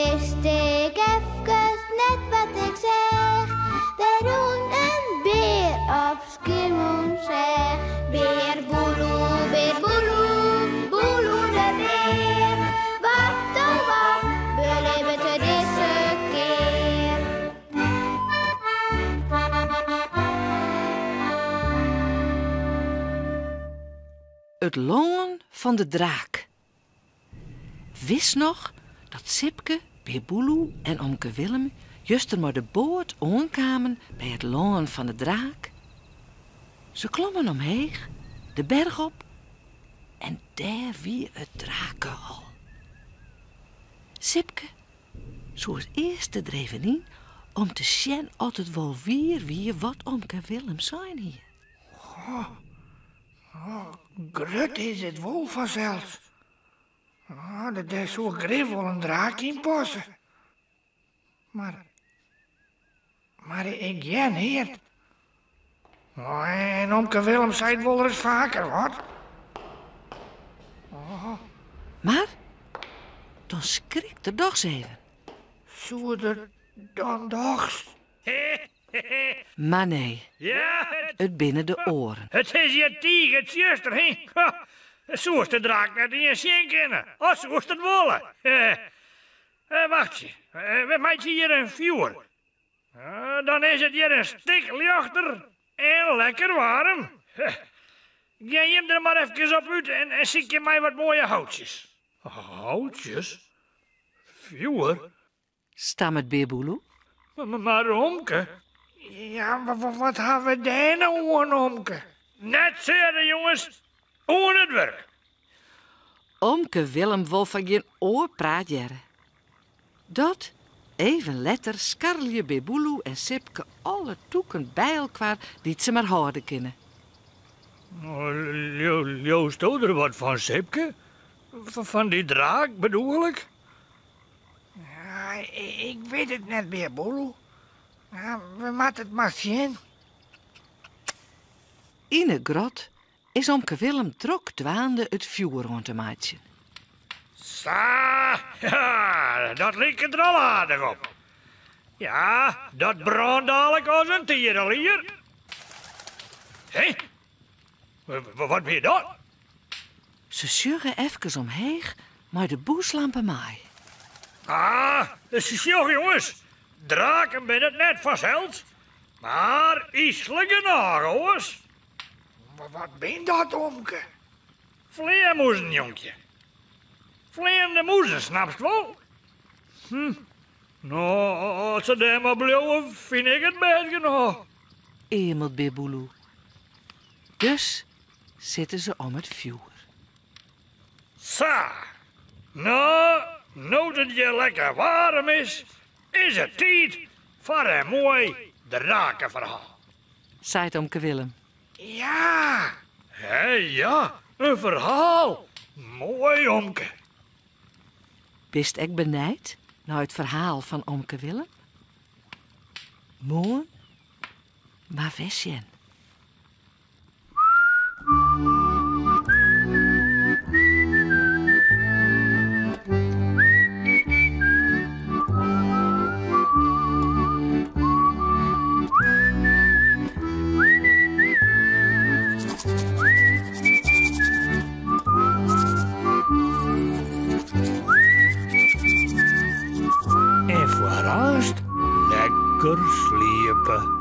Wist ik even net wat ik zeg. Er woont een beer op Schiermonnikoog. Beer boeloe, boeloe de beer. Wat oh wat, beleven we deze keer. Het loon van de draak. Wist nog dat Sipke, Beer Boeloe en Omke Willem juist er maar de boot aankwamen bij het loon van de draak? Ze klommen omheeg, de berg op, en daar wie het drakenhol. Sipke zo als eerste dreven in om te zien of het wel wie wat Omke Willem zijn hier. Grut is het wel vanzelfs. Dat is zo grif wel een draak in passen. Maar ik ken heer. En Omke Willem zei het wel eens vaker, wat? Maar dan schrikt de dogs even. Zo er dan dogs. Maar nee, Ja, het binnen de oren. het is je tieger, zuster, hè? Zo is de draak net in je zin kennen. Oh, zo is het wollen. Wacht je, we maken hier een vuur. Dan is het hier een stuk lichter en lekker warm. Ga je hem er maar even op uit en zie je mij wat mooie houtjes. Houtjes? Vuur? Stammert Beer Boeloe. Maar Omke? Ja, wat hebben we daar nou aan, Omke? Net zeggen, jongens. Hoe het werk. Omke Willem wil van geen oor praat jaren. Dat, even letter, skarrelje Beer Boeloe en Sipke alle toeken bij elkaar die ze maar houden kunnen. Joost er wat van, Sipke? Van die draak bedoel ik? Ja, ik weet het net meer, Boeloe. Ja, we moeten het maar zien. In de grot is Omke Willem druk dwaande het vuur rond te maken. Sa, ja, dat lijkt er al aardig op. Ja, dat brandt dadelijk als een tierenlier. Hé, wat ben je dat? Ze sjuggen even omheeg, maar de boeslampen maai. Sjoch jongens, draken ben het net vanzelfs. Maar iselijke nagels. Wat ben dat, Omke? Vleermoezen, jonkje. Vleerende moezen, snap je wel? Nou, als ze daar maar blijven, vind ik het best genoeg. Emelt Beer Boeloe. Dus zitten ze om het vuur. Sa, nou dat het je lekker warm is het tijd voor een mooi drakenverhaal. Zei Omke Willem. Ja, Hé, ja, een verhaal. Mooi, Omke. Bist ik benijd naar het verhaal van Omke Willem? Mooi, maar wist je? En vooral lekker sliepen.